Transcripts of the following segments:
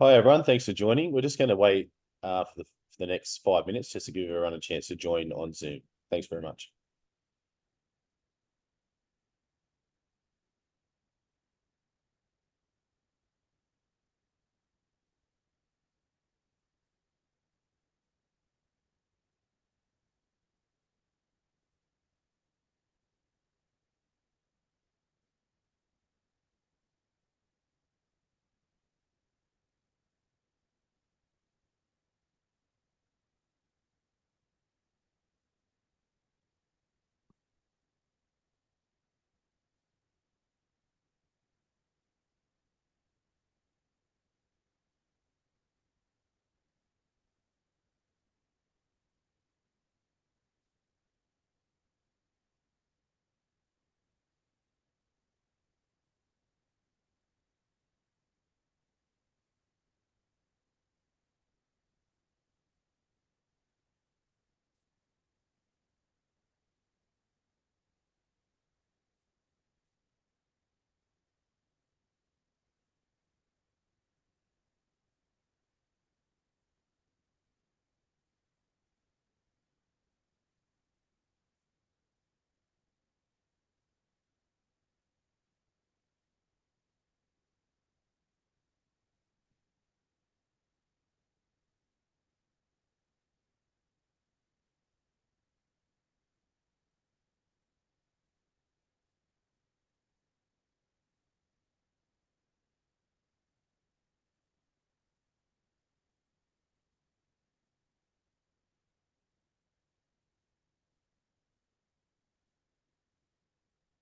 Hi, everyone. Thanks for joining. We're just going to wait for the next 5 minutes just to give everyone a chance to join on Zoom. Thanks very much.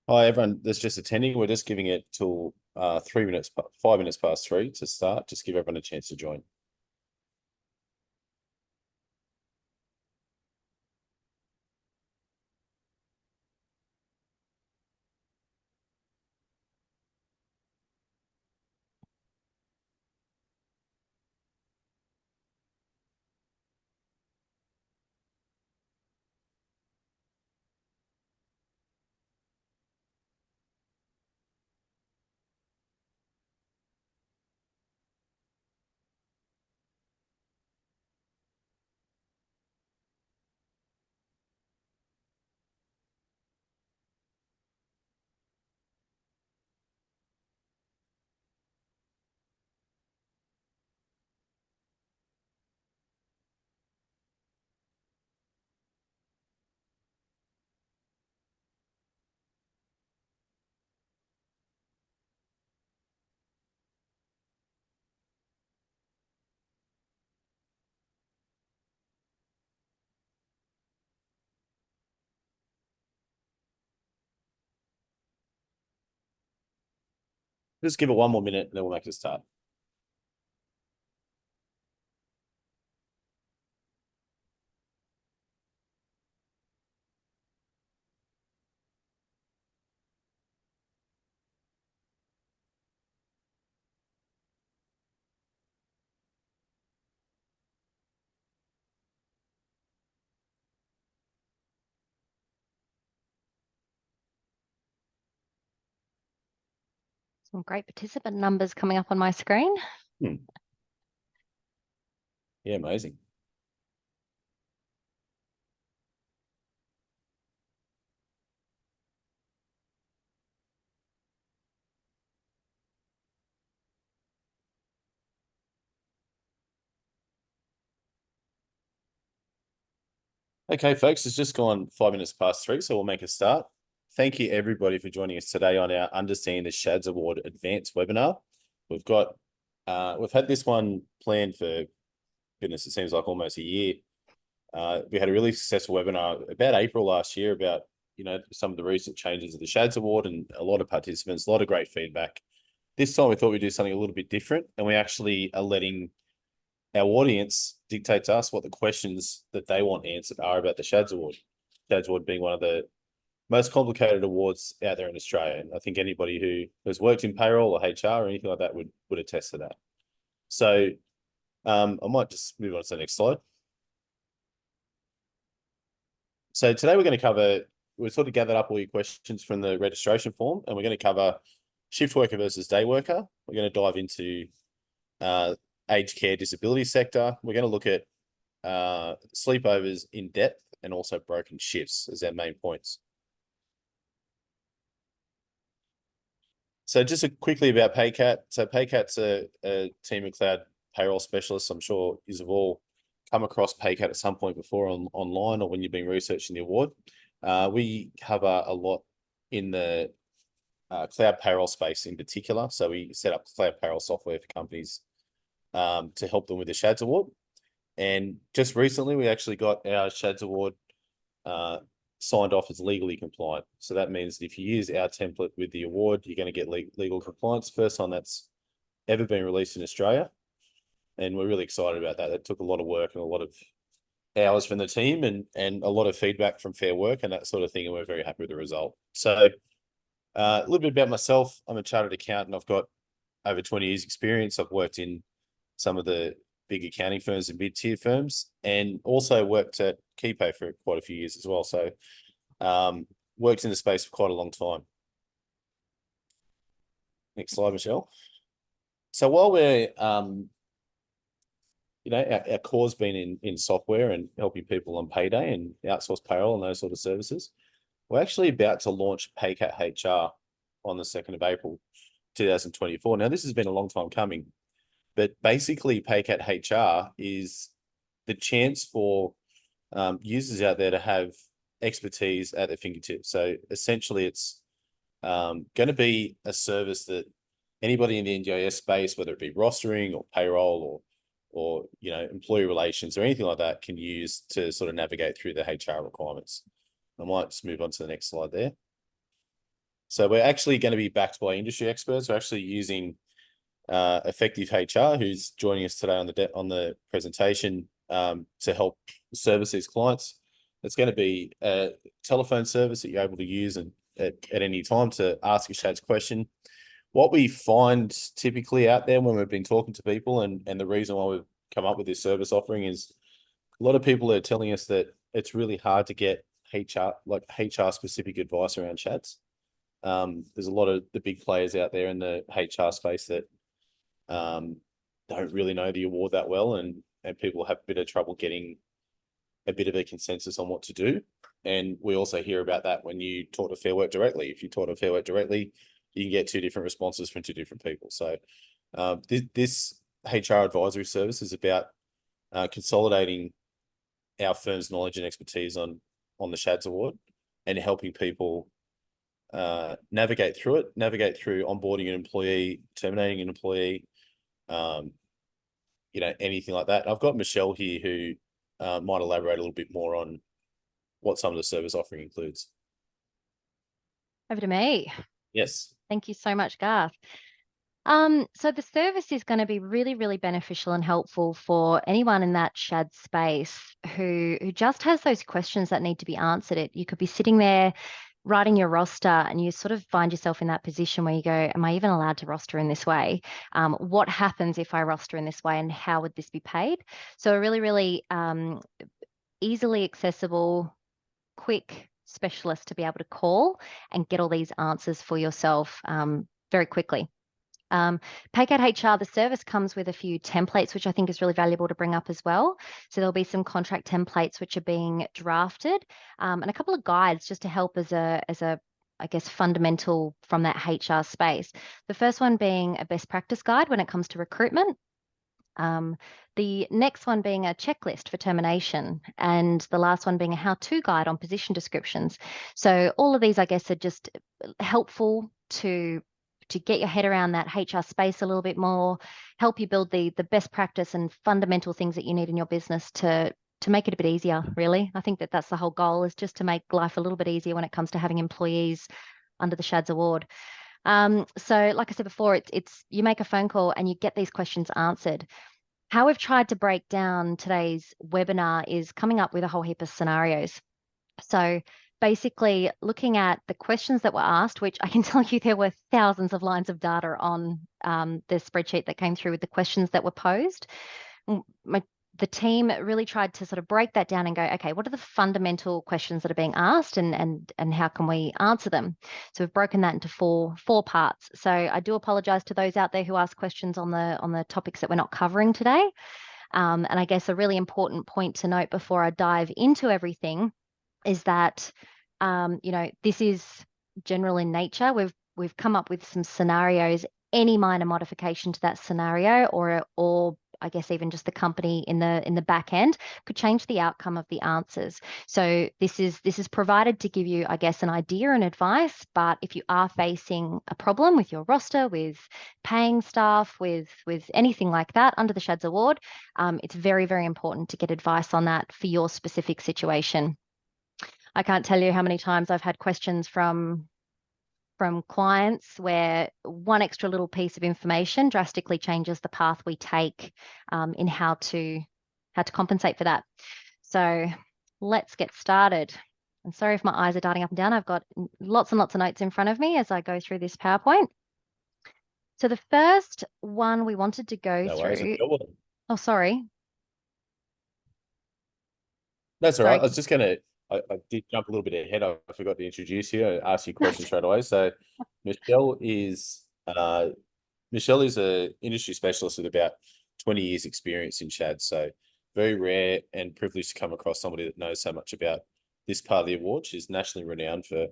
Hi, everyone that's just attending. We're just giving it till 3 minutes, 5 minutes past three to start. Just give everyone a chance to join. Just give it 1 more minute and then we'll make it start. Some great participant numbers coming up on my screen. Yeah, amazing. Okay, folks, it's just gone 5 minutes past three, so we'll make a start. Thank you, everybody, for joining us today on our Understanding the Schads Award Advanced webinar. We've had this one planned for, goodness, it seems like almost a year. We had a really successful webinar about April last year about, some of the recent changes of the Schads Award, and a lot of participants, a lot of great feedback. This time we thought we'd do something a little bit different, and we actually are letting our audience dictate to us what the questions that they want answered are about the Schads Award. Schads Award being one of the most complicated awards out there in Australia. And I think anybody who has worked in payroll or HR or anything like that would attest to that. So I might just move on to the next slide. So today we've sort of gathered up all your questions from the registration form, and we're going to cover shift worker versus day worker. We're going to dive into aged care disability sector. We're going to look at sleepovers in depth and also broken shifts as our main points. So just quickly about PayCat. So PayCat's a team of cloud payroll specialists. I'm sure you've all come across PayCat at some point before online or when you've been researching the award. We cover a lot in the cloud payroll space in particular. So we set up cloud payroll software for companies to help them with the Schads Award. And just recently, we actually got our Schads Award signed off as legally compliant. So that means if you use our template with the award, you're going to get legal compliance. First time that's ever been released in Australia. And we're really excited about that. That took a lot of work and a lot of hours from the team and a lot of feedback from Fair Work and that sort of thing. And we're very happy with the result. So a little bit about myself. I'm a chartered accountant. I've got over 20 years experience. I've worked in some of the big accounting firms and mid-tier firms, and also worked at Keepay for quite a few years as well. So worked in the space for quite a long time. Next slide, Michelle. So while we're, our core's been in software and helping people on payday and outsource payroll and those sort of services, we're actually about to launch PayCat HR on the 2nd of April, 2024. Now, this has been a long time coming. But basically, PayCat HR is the chance for users out there to have expertise at their fingertips. So essentially, it's going to be a service that anybody in the NDIS space, whether it be rostering or payroll or employee relations or anything like that, can use to sort of navigate through the HR requirements. I might just move on to the next slide there. So we're actually going to be backed by industry experts. We're actually using Effective HR, who's joining us today on the presentation to help service these clients. It's going to be a telephone service that you're able to use at any time to ask a Schads question. What we find typically out there when we've been talking to people, and the reason why we've come up with this service offering, is a lot of people are telling us that it's really hard to get HR specific advice around Schads. There's a lot of the big players out there in the HR space that don't really know the award that well, and people have a bit of trouble getting a bit of a consensus on what to do. And we also hear about that when you talk to Fair Work directly. If you talk to Fair Work directly, you can get two different responses from two different people. So this HR advisory service is about consolidating our firm's knowledge and expertise on the Schads Award and helping people navigate through onboarding an employee, terminating an employee, anything like that. I've got Michelle here who might elaborate a little bit more on what some of the service offering includes. Over to me. Yes. Thank you so much, Garth. So the service is going to be really, really beneficial and helpful for anyone in that Shad space who just has those questions that need to be answered. You could be sitting there writing your roster and you sort of find yourself in that position where you go, am I even allowed to roster in this way? What happens if I roster in this way and how would this be paid? So a really, really easily accessible, quick specialist to be able to call and get all these answers for yourself very quickly. PayCat HR, the service comes with a few templates, which I think is really valuable to bring up as well. So there'll be some contract templates which are being drafted and a couple of guides just to help as a I guess, fundamental from that HR space. The first one being a best practice guide when it comes to recruitment. The next one being a checklist for termination, and the last one being a how-to guide on position descriptions. So all of these, I guess, are just helpful to get your head around that HR space a little bit more, help you build the best practice and fundamental things that you need in your business to make it a bit easier, really. I think that's the whole goal, is just to make life a little bit easier when it comes to having employees under the Schads Award. So like I said before, it's you make a phone call and you get these questions answered. How we've tried to break down today's webinar is coming up with a whole heap of scenarios. So basically looking at the questions that were asked, which I can tell you there were thousands of lines of data on the spreadsheet that came through with the questions that were posed. the team really tried to sort of break that down and go, okay, what are the fundamental questions that are being asked, and how can we answer them? So we've broken that into four parts. So I do apologize to those out there who ask questions on the topics that we're not covering today. And I guess a really important point to note before I dive into everything is that, this is general in nature. We've come up with some scenarios. Any minor modification to that scenario, or I guess even just the company in the back end, could change the outcome of the answers. So this is provided to give you, I guess, an idea and advice. But if you are facing a problem with your roster, with paying staff, with anything like that under the Schads Award, it's very, very important to get advice on that for your specific situation. I can't tell you how many times I've had questions from clients where one extra little piece of information drastically changes the path we take in how to compensate for that. So let's get started. I'm sorry if my eyes are darting up and down. I've got lots and lots of notes in front of me as I go through this PowerPoint. So the first one we wanted to go No through. worries. Oh, sorry. That's all right. Sorry. I was just gonna. I did jump a little bit ahead. I forgot to introduce you and ask you questions straight away. So, Michelle is a industry specialist with about 20 years experience in Chad. So very rare and privileged to come across somebody that knows so much about this part of the award. She's nationally renowned for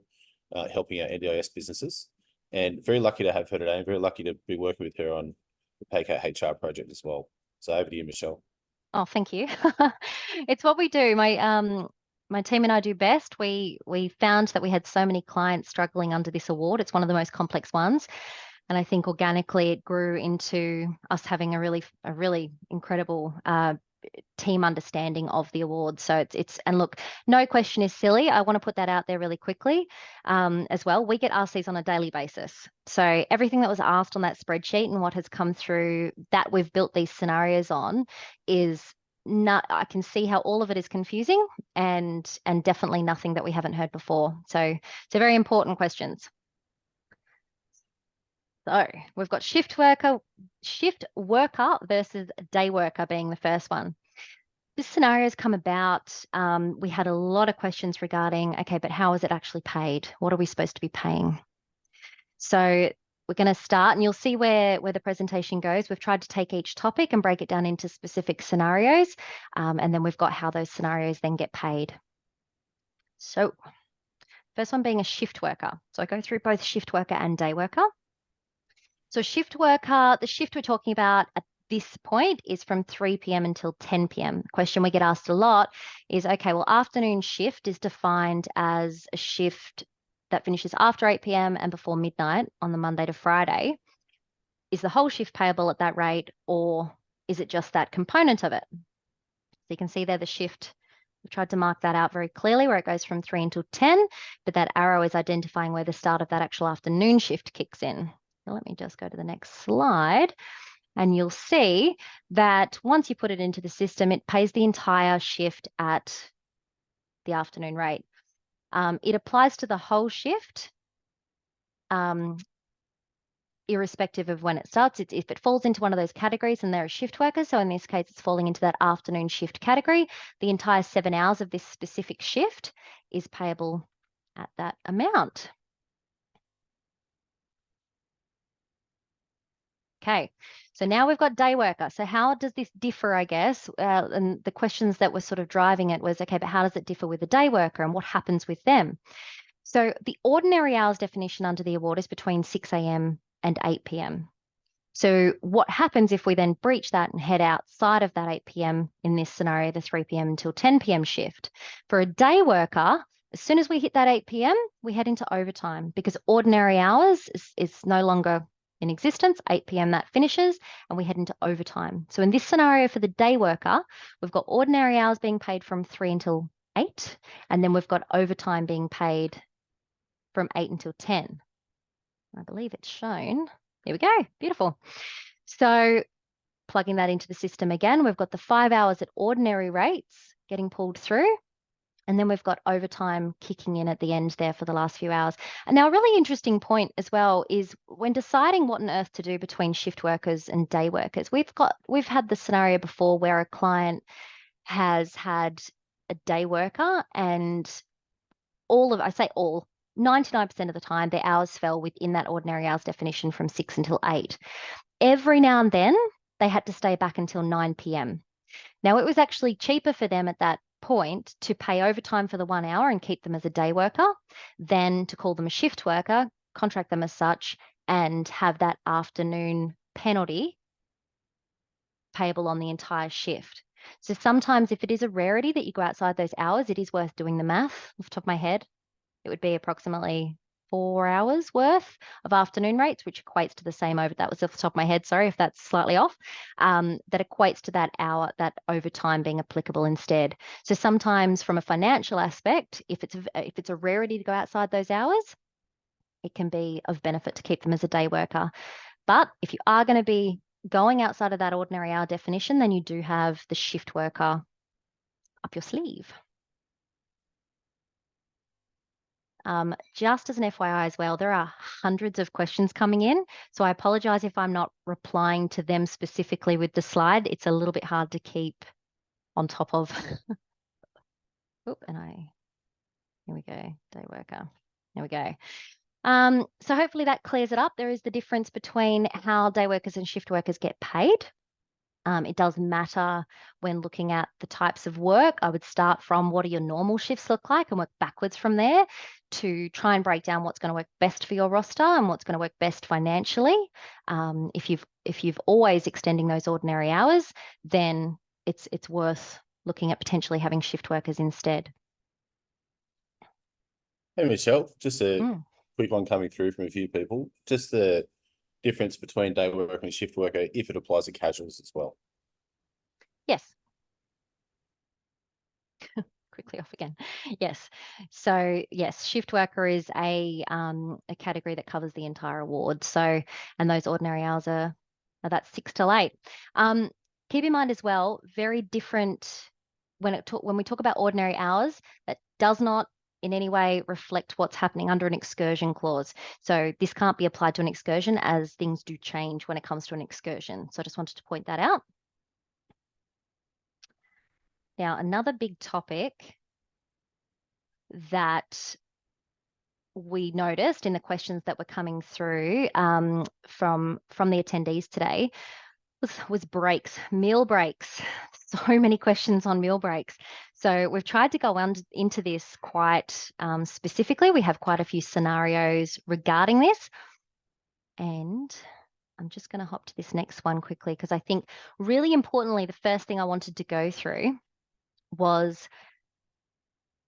helping out NDIS businesses, and very lucky to have her today, and very lucky to be working with her on the PayCat HR project as well. So over to you, Michelle. Oh, thank you. It's what we do. My team and I do best. We found that we had so many clients struggling under this award. It's one of the most complex ones. And I think organically it grew into us having a really incredible team understanding of the award. So it's and look, no question is silly. I want to put that out there really quickly as well. We get asked these on a daily basis. So everything that was asked on that spreadsheet and what has come through that we've built these scenarios on is not, I can see how all of it is confusing and definitely nothing that we haven't heard before. So very important questions. So we've got shift worker versus day worker being the first one. This scenario has come about. We had a lot of questions regarding, okay, but how is it actually paid? What are we supposed to be paying? So we're going to start, and you'll see where the presentation goes. We've tried to take each topic and break it down into specific scenarios, and then we've got how those scenarios then get paid. So first one being a shift worker. So I go through both shift worker and day worker. So shift worker, the shift we're talking about at this point is from 3 p.m. until 10 p.m. The question we get asked a lot is, okay, well, afternoon shift is defined as a shift that finishes after 8 p.m. and before midnight on the Monday to Friday. Is the whole shift payable at that rate, or is it just that component of it? So you can see there the shift. We tried to mark that out very clearly where it goes from 3 until 10, but that arrow is identifying where the start of that actual afternoon shift kicks in. So let me just go to the next slide. And you'll see that once you put it into the system, it pays the entire shift at the afternoon rate. It applies to the whole shift, irrespective of when it starts. If it falls into one of those categories and they're a shift worker, so in this case, it's falling into that afternoon shift category, the entire 7 hours of this specific shift is payable at that amount. Okay, so now we've got day worker. So how does this differ, I guess? And the questions that were sort of driving it was, okay, but how does it differ with the day worker and what happens with them? So the ordinary hours definition under the award is between 6 a.m. and 8 p.m. So what happens if we then breach that and head outside of that 8 p.m. in this scenario, the 3 p.m. until 10 p.m. shift? For a day worker, as soon as we hit that 8 p.m., we head into overtime because ordinary hours is no longer in existence. 8 p.m. that finishes and we head into overtime. So in this scenario for the day worker, we've got ordinary hours being paid from 3 until 8, and then we've got overtime being paid from 8 until 10. I believe it's shown. There we go. Beautiful. So plugging that into the system again, we've got the 5 hours at ordinary rates getting pulled through. And then we've got overtime kicking in at the end there for the last few hours. And now a really interesting point as well is when deciding what on earth to do between shift workers and day workers, we've had the scenario before where a client has had a day worker and I say all, 99% of the time, their hours fell within that ordinary hours definition from 6 until 8. Every now and then, they had to stay back until 9 p.m. Now, it was actually cheaper for them at that point to pay overtime for the 1 hour and keep them as a day worker than to call them a shift worker, contract them as such, and have that afternoon penalty payable on the entire shift. So sometimes if it is a rarity that you go outside those hours, it is worth doing the math off the top of my head. It would be approximately 4 hours worth of afternoon rates, which equates to the same that was off the top of my head, sorry if that's slightly off, that equates to that hour, that overtime being applicable instead. So sometimes from a financial aspect, if it's a rarity to go outside those hours, it can be of benefit to keep them as a day worker. But if you are going to be going outside of that ordinary hour definition, then you do have the shift worker up your sleeve. Just as an FYI as well, there are hundreds of questions coming in. So I apologize if I'm not replying to them specifically with the slide. It's a little bit hard to keep on top of. Oop, here we go, day worker. There we go. So hopefully that clears it up. There is the difference between how day workers and shift workers get paid. It does matter when looking at the types of work. I would start from what do your normal shifts look like and work backwards from there to try and break down what's going to work best for your roster and what's going to work best financially. If you've always extending those ordinary hours, then it's worth looking at potentially having shift workers instead. Hey, Michelle, just a quick one coming through from a few people. Just the difference between day worker and shift worker, if it applies to casuals as well. Yes. Quickly off again. Yes. So yes, shift worker is a category that covers the entire award. So, and those ordinary hours are that 6 till 8. Keep in mind as well, very different when we talk about ordinary hours, that does not in any way reflect what's happening under an excursion clause. So this can't be applied to an excursion as things do change when it comes to an excursion. So I just wanted to point that out. Now, another big topic that we noticed in the questions that were coming through from the attendees today was breaks, meal breaks. So many questions on meal breaks. So we've tried to go into this quite specifically. We have quite a few scenarios regarding this. And I'm just going to hop to this next one quickly because I think really importantly, the first thing I wanted to go through was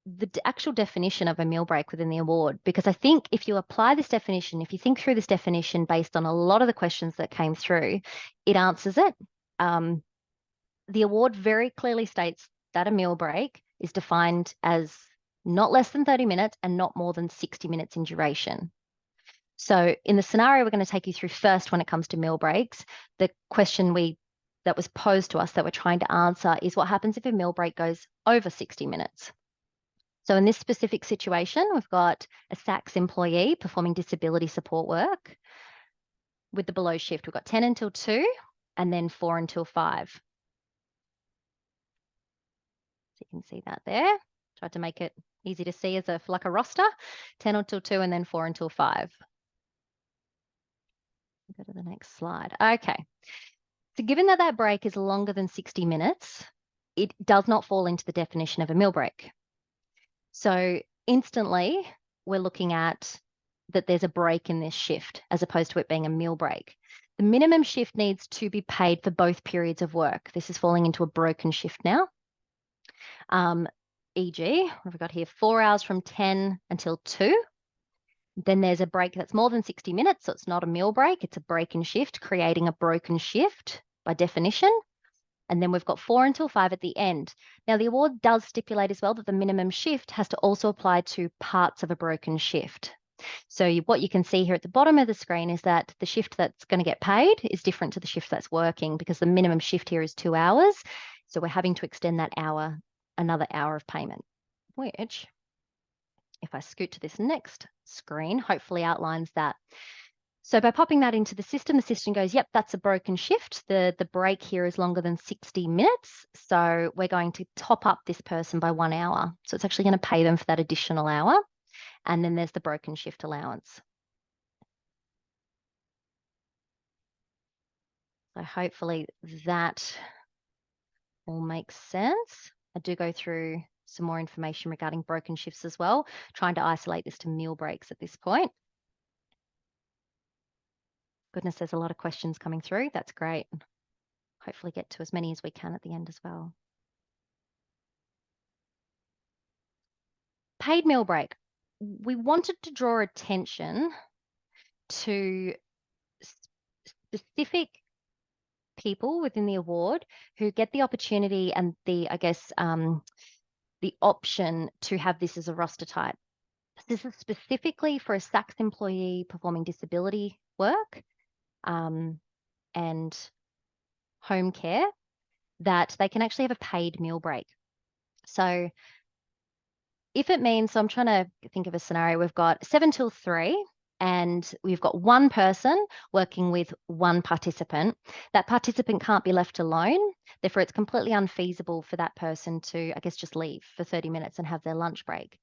the actual definition of a meal break within the award, because I think if you apply this definition, if you think through this definition based on a lot of the questions that came through, it answers it. The award very clearly states that a meal break is defined as not less than 30 minutes and not more than 60 minutes in duration. So in the scenario we're going to take you through first when it comes to meal breaks, the question that was posed to us that we're trying to answer is what happens if a meal break goes over 60 minutes? So in this specific situation, we've got a SACS employee performing disability support work. With the below shift, we've got 10 until 2 and then 4 until 5. So you can see that there. Tried to make it easy to see as like a roster, 10 until 2 and then 4 until 5. Go to the next slide. Okay. So given that that break is longer than 60 minutes, it does not fall into the definition of a meal break. So instantly, we're looking at that there's a break in this shift as opposed to it being a meal break. The minimum shift needs to be paid for both periods of work. This is falling into a broken shift now. E.g., what have we got here? 4 hours from 10 until 2. Then there's a break that's more than 60 minutes, so it's not a meal break, it's a break in shift, creating a broken shift by definition. And then we've got 4 until 5 at the end. Now, the award does stipulate as well that the minimum shift has to also apply to parts of a broken shift. So what you can see here at the bottom of the screen is that the shift that's going to get paid is different to the shift that's working because the minimum shift here is 2 hours. So we're having to extend that hour, another hour of payment. which, if I scoot to this next screen, hopefully outlines that. So by popping that into the system goes, yep, that's a broken shift. The break here is longer than 60 minutes. So we're going to top up this person by 1 hour. So it's actually going to pay them for that additional hour. And then there's the broken shift allowance. So hopefully that all makes sense. I do go through some more information regarding broken shifts as well, trying to isolate this to meal breaks at this point. Goodness, there's a lot of questions coming through. That's great. Hopefully get to as many as we can at the end as well. Paid meal break. We wanted to draw attention to specific people within the award who get the opportunity and the, I guess, the option to have this as a roster type. This is specifically for a Schads employee performing disability work and home care, that they can actually have a paid meal break. So if it means, so I'm trying to think of a scenario, we've got 7 till 3 and we've got one person working with one participant. That participant can't be left alone. Therefore, it's completely unfeasible for that person to, I guess, just leave for 30 minutes and have their lunch break.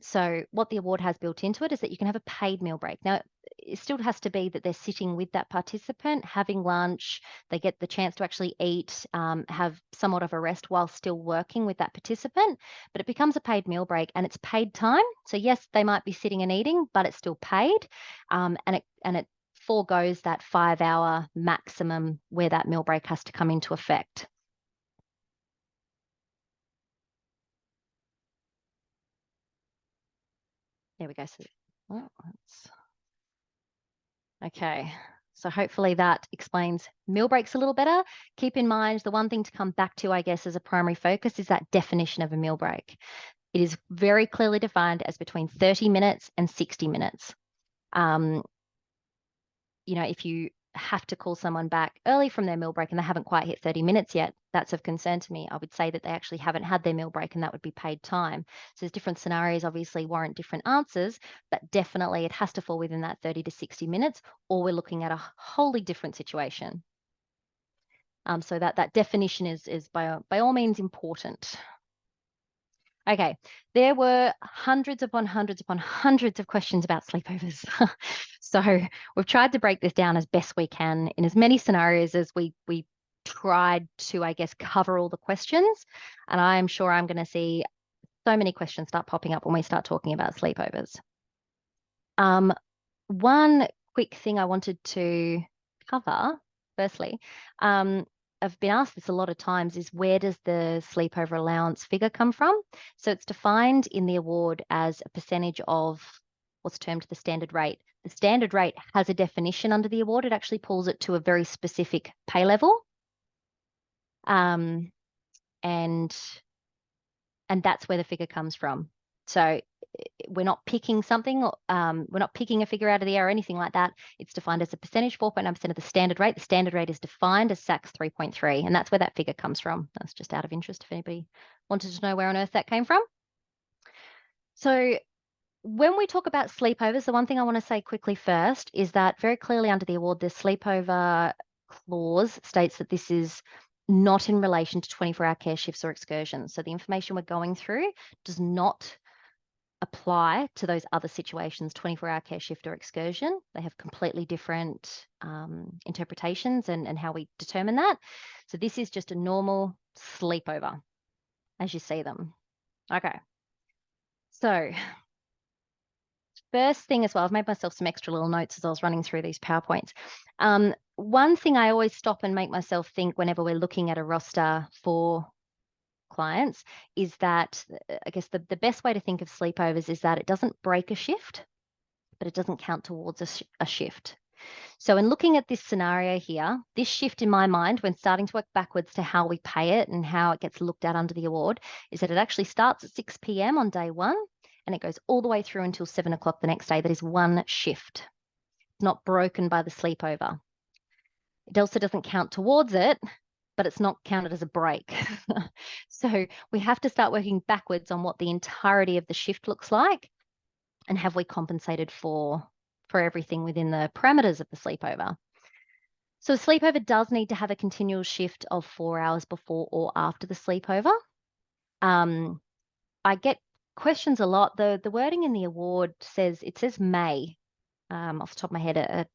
So what the award has built into it is that you can have a paid meal break. Now, it still has to be that they're sitting with that participant, having lunch, they get the chance to actually eat, have somewhat of a rest while still working with that participant, but it becomes a paid meal break and it's paid time. So yes, they might be sitting and eating, but it's still paid. And it foregoes that 5-hour maximum where that meal break has to come into effect. There we go. So, okay. So hopefully that explains meal breaks a little better. Keep in mind, the one thing to come back to, I guess, as a primary focus is that definition of a meal break. It is very clearly defined as between 30 minutes and 60 minutes. If you have to call someone back early from their meal break and they haven't quite hit 30 minutes yet, that's of concern to me. I would say that they actually haven't had their meal break and that would be paid time. So there's different scenarios obviously warrant different answers, but definitely it has to fall within that 30 to 60 minutes or we're looking at a wholly different situation. So that definition is by all means important. Okay, there were hundreds upon hundreds upon hundreds of questions about sleepovers. So we've tried to break this down as best we can in as many scenarios as we tried to, I guess, cover all the questions. And I am sure I'm going to see so many questions start popping up when we start talking about sleepovers. One quick thing I wanted to cover, firstly, I've been asked this a lot of times, is where does the sleepover allowance figure come from? So it's defined in the award as a percentage of what's termed the standard rate. The standard rate has a definition under the award. It actually pulls it to a very specific pay level. And that's where the figure comes from. So we're not picking something, we're not picking a figure out of the air or anything like that. It's defined as a percentage, 4.9% of the standard rate. The standard rate is defined as Schads 3.3, and that's where that figure comes from. That's just out of interest if anybody wanted to know where on earth that came from. So when we talk about sleepovers, the one thing I want to say quickly first is that very clearly under the award, the sleepover clause states that this is not in relation to 24-hour care shifts or excursions. So the information we're going through does not apply to those other situations, 24-hour care shift or excursion. They have completely different interpretations and how we determine that. So this is just a normal sleepover as you see them. Okay. So first thing as well, I've made myself some extra little notes as I was running through these PowerPoints. One thing I always stop and make myself think whenever we're looking at a roster for clients is that, I guess the best way to think of sleepovers is that it doesn't break a shift, but it doesn't count towards a shift. So in looking at this scenario here, this shift in my mind, when starting to work backwards to how we pay it and how it gets looked at under the award, is that it actually starts at 6 p.m. on day one, and it goes all the way through until 7 o'clock the next day. That is one shift. It's not broken by the sleepover. It also doesn't count towards it but it's not counted as a break. So we have to start working backwards on what the entirety of the shift looks like, and have we compensated for everything within the parameters of the sleepover. So a sleepover does need to have a continual shift of 4 hours before or after the sleepover. I get questions a lot. The wording in the award says may, off the top of my head,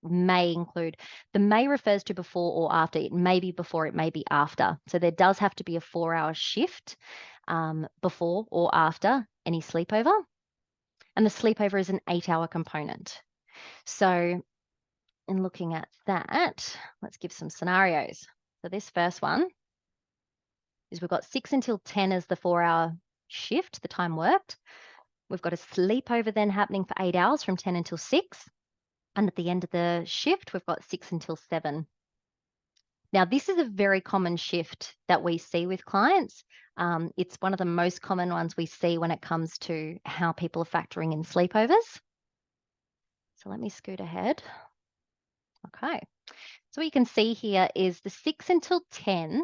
may include. The may refers to before or after. It may be before, it may be after. So there does have to be a 4-hour shift before or after any sleepover. And the sleepover is an 8-hour component. So in looking at that, let's give some scenarios. So this first one is we've got 6 until 10 as the 4-hour shift, the time worked. We've got a sleepover then happening for 8 hours from 10 until 6. And at the end of the shift, we've got 6 until 7. Now, this is a very common shift that we see with clients. It's one of the most common ones we see when it comes to how people are factoring in sleepovers. So let me scoot ahead. Okay. So what you can see here is the 6 until 10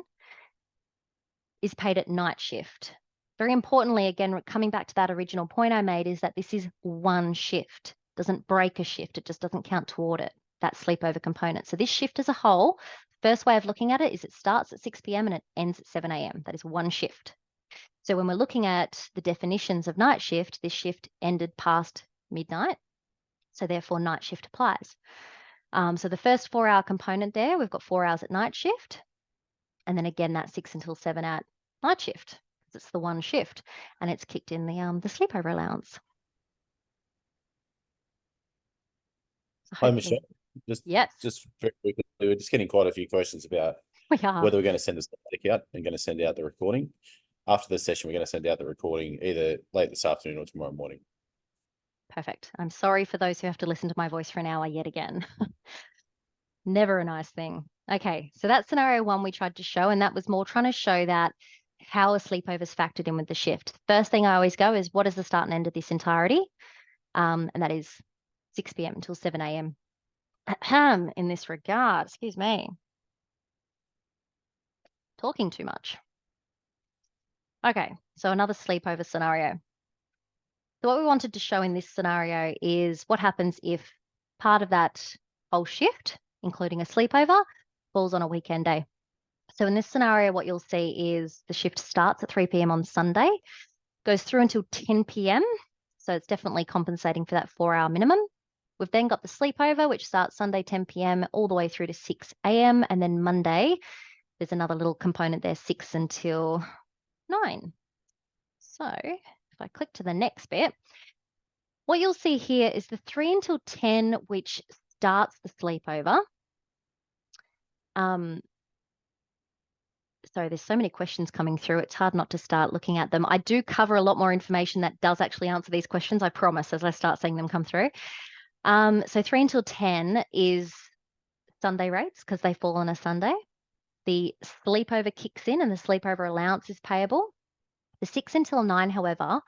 is paid at night shift. Very importantly, again, coming back to that original point I made, is that this is one shift. Doesn't break a shift. It just doesn't count toward it, that sleepover component. So this shift as a whole, first way of looking at it is it starts at 6 p.m. and it ends at 7 a.m. That is one shift. So when we're looking at the definitions of night shift, this shift ended past midnight. So therefore night shift applies. So the first 4-hour component there, we've got 4 hours at night shift. And then again, that 6 until 7 at night shift. It's the one shift, and it's kicked in the sleepover allowance. So Hi, hopefully, Michelle. yes, Just very quickly, we're just getting quite a few questions about we are. whether we're going to send this out and going to send out the recording. After the session, we're going to send out the recording either late this afternoon or tomorrow morning. Perfect. I'm sorry for those who have to listen to my voice for an hour yet again. Never a nice thing. Okay, so that's scenario one we tried to show, and that was more trying to show that how a sleepover is factored in with the shift. First thing I always go is, what is the start and end of this entirety? And that is 6 p.m. until 7 a.m. In this regard, excuse me, talking too much. Okay, so another sleepover scenario. So what we wanted to show in this scenario is what happens if part of that whole shift, including a sleepover, falls on a weekend day. So in this scenario, what you'll see is the shift starts at 3 p.m. on Sunday, goes through until 10 p.m. So it's definitely compensating for that 4-hour minimum. We've then got the sleepover, which starts Sunday 10 p.m. all the way through to 6 a.m. And then Monday, there's another little component there, 6 until 9. So if I click to the next bit, what you'll see here is the 3 until 10, which starts the sleepover. So there's so many questions coming through. It's hard not to start looking at them. I do cover a lot more information that does actually answer these questions, I promise, as I start seeing them come through. So 3 until 10 is Sunday rates because they fall on a Sunday. The sleepover kicks in and the sleepover allowance is payable. The 6 until 9, however,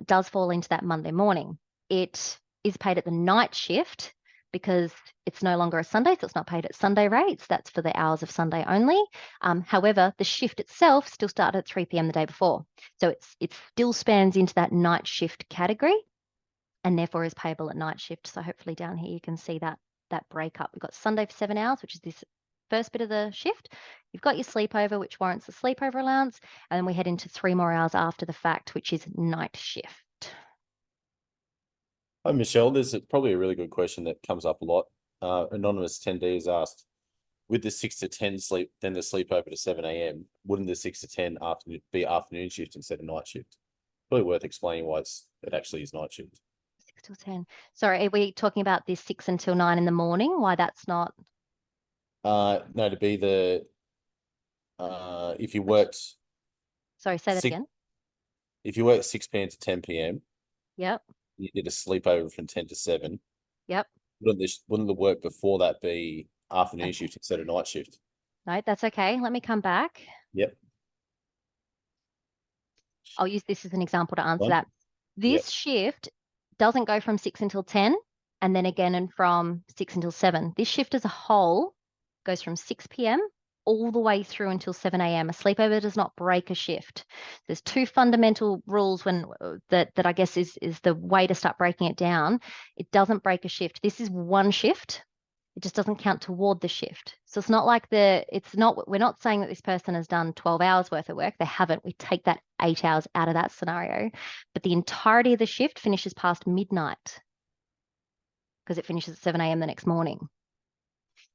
does fall into that Monday morning. It is paid at the night shift because it's no longer a Sunday, so it's not paid at Sunday rates. That's for the hours of Sunday only. However, the shift itself still started at 3 p.m. the day before. So it still spans into that night shift category and therefore is payable at night shift. So hopefully down here you can see that breakup. We've got Sunday for 7 hours, which is this first bit of the shift. You've got your sleepover, which warrants the sleepover allowance, and then we head into 3 more hours after the fact, which is night shift. Hi, Michelle. There's probably a really good question that comes up a lot. Anonymous attendee has asked, with the 6 to 10 sleep, then the sleepover to 7 a.m., wouldn't the 6 to 10 be afternoon shift instead of night shift? Probably worth explaining why it actually is night shift. 6 till 10. Sorry, are we talking about this 6 until 9 in the morning? Why that's not? No, to be the if you worked. Sorry, say that again. If you work 6 p.m. to 10 p.m. Yep. You did a sleepover from 10 to 7. Yep. Wouldn't the work before that be afternoon shift instead of night shift? No, that's okay. Let me come back. Yep. I'll use this as an example to answer that. Yep. This shift doesn't go from 6 until 10 and then again and from 6 until 7. This shift as a whole goes from 6 p.m. all the way through until 7 a.m. A sleepover does not break a shift. There's two fundamental rules when that I guess is the way to start breaking it down. It doesn't break a shift. This is one shift. It just doesn't count toward the shift. So it's not like we're not saying that this person has done 12 hours worth of work. They haven't. We take that 8 hours out of that scenario. But the entirety of the shift finishes past midnight because it finishes at 7 a.m. the next morning.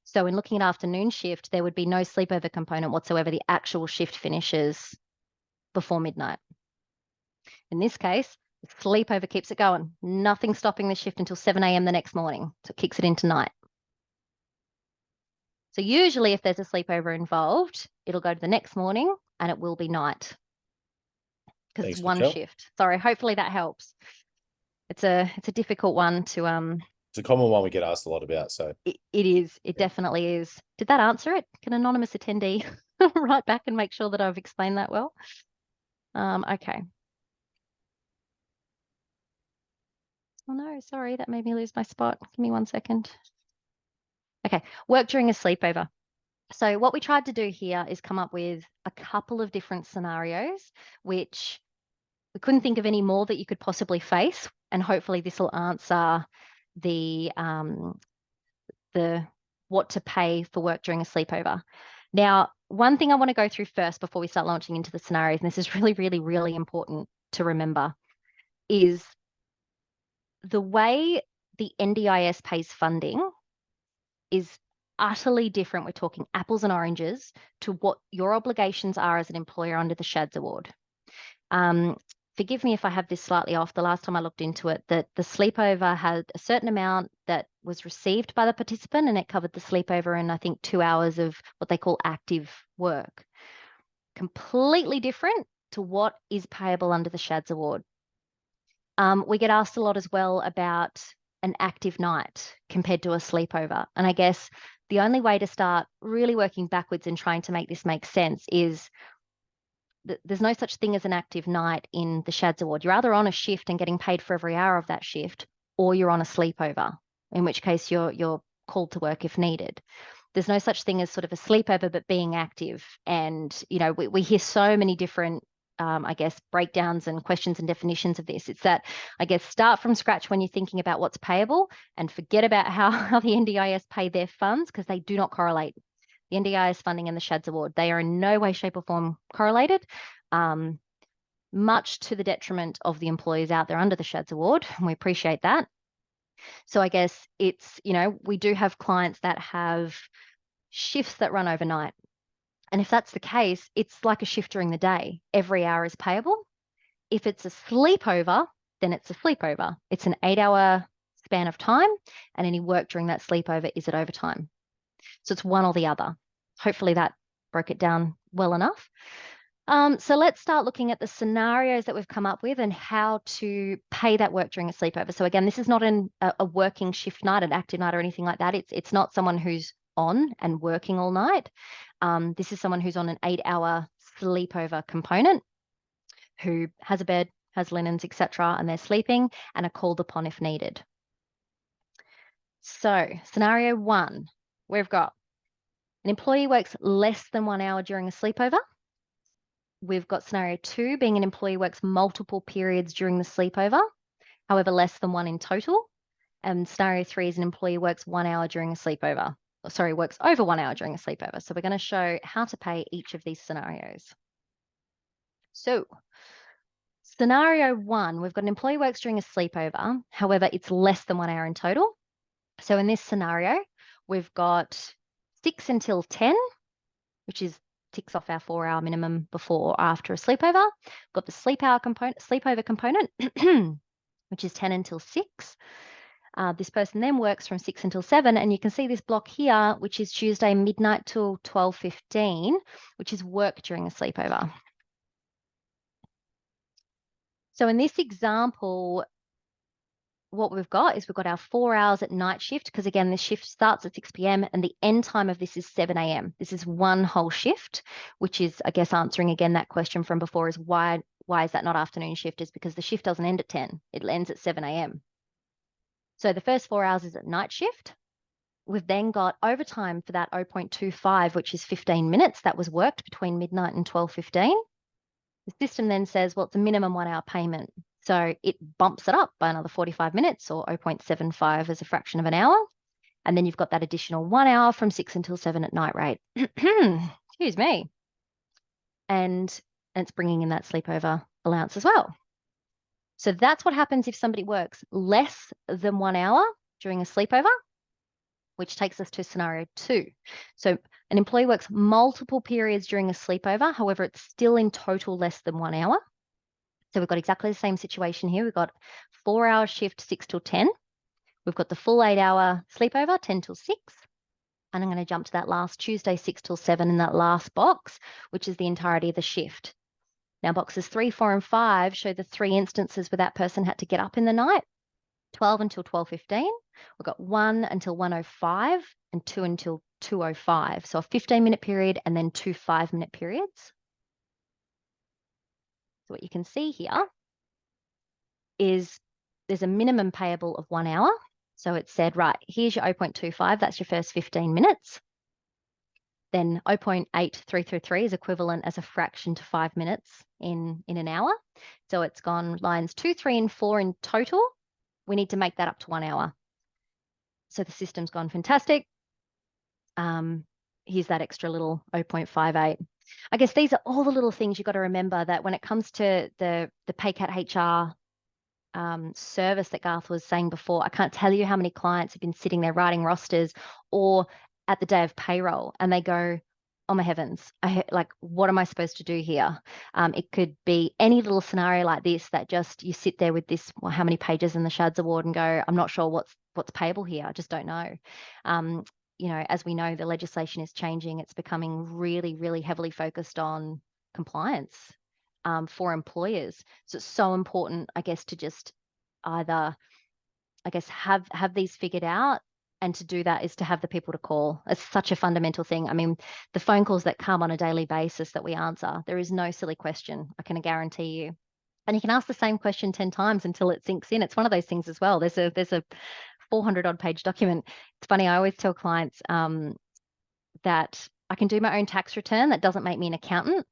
So in looking at afternoon shift, there would be no sleepover component whatsoever. The actual shift finishes before midnight. In this case, the sleepover keeps it going. Nothing stopping the shift until 7 a.m. the next morning. So it kicks it into night. So usually if there's a sleepover involved, it'll go to the next morning and it will be night because it's one shift. Sorry, hopefully that helps. It's a difficult one to It's a common one we get asked a lot about. So it is. It definitely is. Did that answer it? Can an anonymous attendee write back and make sure that I've explained that well? Okay. Oh no, sorry, that made me lose my spot. Give me 1 second. Okay, work during a sleepover. So what we tried to do here is come up with a couple of different scenarios, which we couldn't think of any more that you could possibly face. And hopefully this will answer the what to pay for work during a sleepover. Now, one thing I want to go through first before we start launching into the scenarios, and this is really, really, really important to remember, is the way the NDIS pays funding is utterly different. We're talking apples and oranges to what your obligations are as an employer under the Schads Award. Forgive me if I have this slightly off. The last time I looked into it, that the sleepover had a certain amount that was received by the participant, and it covered the sleepover and I think 2 hours of what they call active work. Completely different to what is payable under the Schads Award. We get asked a lot as well about an active night compared to a sleepover. And I guess the only way to start really working backwards and trying to make this make sense is there's no such thing as an active night in the Schads Award. You're either on a shift and getting paid for every hour of that shift, or you're on a sleepover, in which case you're called to work if needed. There's no such thing as sort of a sleepover, but being active. And, you know, we hear so many different, I guess, breakdowns and questions and definitions of this. It's that, I guess, start from scratch when you're thinking about what's payable and forget about how the NDIS pay their funds, because they do not correlate. The NDIS funding and the Schads Award, they are in no way, shape or form correlated, much to the detriment of the employees out there under the Schads Award. And we appreciate that. So I guess it's, you know, we do have clients that have shifts that run overnight. And if that's the case, it's like a shift during the day. Every hour is payable. If it's a sleepover, then it's a sleepover. It's an 8-hour span of time, and any work during that sleepover is at overtime. So it's one or the other. Hopefully that broke it down well enough. So let's start looking at the scenarios that we've come up with and how to pay that work during a sleepover. So again, this is not a working shift night, an active night or anything like that. It's not someone who's on and working all night. This is someone who's on an 8-hour sleepover component, who has a bed, has linens, etc., and they're sleeping and are called upon if needed. So scenario 1, we've got an employee works less than 1 hour during a sleepover. We've got scenario 2 being an employee works multiple periods during the sleepover, however, less than 1 in total. And scenario 3 is an employee works 1 hour during a sleepover. Sorry, works over 1 hour during a sleepover. So we're going to show how to pay each of these scenarios. So scenario 1, we've got an employee works during a sleepover. However, it's less than 1 hour in total. So in this scenario, we've got 6 until 10, which is ticks off our 4-hour minimum before or after a sleepover. We've got the sleepover component, which is 10 until 6. This person then works from 6 until 7, and you can see this block here, which is Tuesday midnight till 12:15, which is work during a sleepover. So in this example, what we've got is we've got our 4 hours at night shift, because again, this shift starts at 6 p.m. and the end time of this is 7 a.m. This is one whole shift, which is, I guess, answering again that question from before, is why is that not afternoon shift? Is because the shift doesn't end at 10, it ends at 7 a.m. So the first 4 hours is at night shift. We've then got overtime for that 0.25, which is 15 minutes that was worked between midnight and 12:15. The system then says, well, it's a minimum 1 hour payment. So it bumps it up by another 45 minutes or 0.75 as a fraction of an hour. And then you've got that additional 1 hour from 6 until 7 at night rate. Excuse me. And it's bringing in that sleepover allowance as well. So that's what happens if somebody works less than 1 hour during a sleepover, which takes us to scenario 2. So an employee works multiple periods during a sleepover. However, it's still in total less than 1 hour. So we've got exactly the same situation here. We've got 4-hour shift, 6 till 10. We've got the full 8-hour sleepover, 10 till 6. And I'm going to jump to that last Tuesday, 6 till 7 in that last box, which is the entirety of the shift. Now, boxes 3, 4, and 5 show the 3 instances where that person had to get up in the night, 12 until 12:15. We've got 1 until 1:05 and 2 until 2:05. So a 15-minute period and then 2 5-minute periods. So what you can see here is there's a minimum payable of 1 hour. So it said, right, here's your 0.25. That's your first 15 minutes. Then 0.8333 is equivalent as a fraction to 5 minutes in an hour. So it's gone lines 2, 3, and 4 in total. We need to make that up to 1 hour. So the system's gone fantastic. Here's that extra little 0.58. I guess these are all the little things you've got to remember that when it comes to the PayCat HR service that Garth was saying before, I can't tell you how many clients have been sitting there writing rosters or at the day of payroll and they go, oh my heavens, like, what am I supposed to do here? It could be any little scenario like this that just you sit there with this, well, how many pages in the Schads award and go, I'm not sure what's payable here. I just don't know. You know, as we know, the legislation is changing. It's becoming really, really heavily focused on compliance for employers. So it's so important, I guess, to just either, I guess, have these figured out. And to do that is to have the people to call. It's such a fundamental thing. I mean, the phone calls that come on a daily basis that we answer, there is no silly question, I can guarantee you. And you can ask the same question 10 times until it sinks in. It's one of those things as well. There's a 400 odd page document. It's funny, I always tell clients that I can do my own tax return. That doesn't make me an accountant.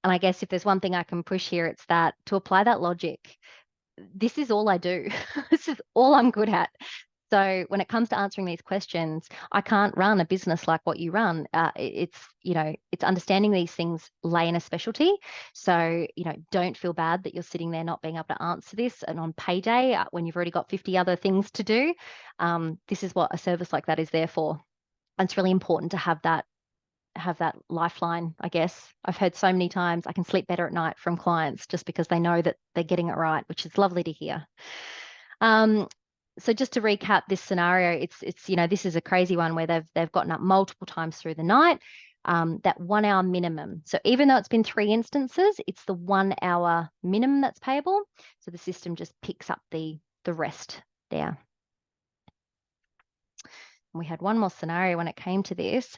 And I guess if there's one thing I can push here, it's that to apply that logic, this is all I do. This is all I'm good at. So when it comes to answering these questions, I can't run a business like what you run. It's, you know, it's understanding these things lay in a specialty. So, you know, don't feel bad that you're sitting there not being able to answer this and on payday when you've already got 50 other things to do. This is what a service like that is there for. And it's really important to have that lifeline, I guess. I've heard so many times I can sleep better at night from clients just because they know that they're getting it right, which is lovely to hear. So just to recap this scenario, it's you know, this is a crazy one where they've gotten up multiple times through the night, that 1 hour minimum. So even though it's been 3 instances, it's the 1 hour minimum that's payable. So the system just picks up the rest there. And we had one more scenario when it came to this.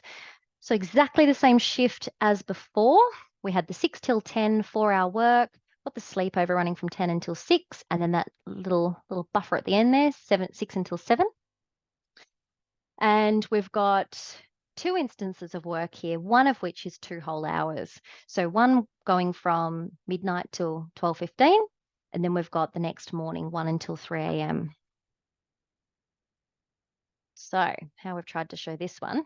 So exactly the same shift as before. We had the 6 till 10 4-hour work, got the sleepover running from 10 until 6, and then that little buffer at the end there, 6 until 7. And we've got 2 instances of work here, one of which is 2 whole hours. So one going from midnight till 12:15, and then we've got the next morning, 1 until 3 a.m. So how we've tried to show this one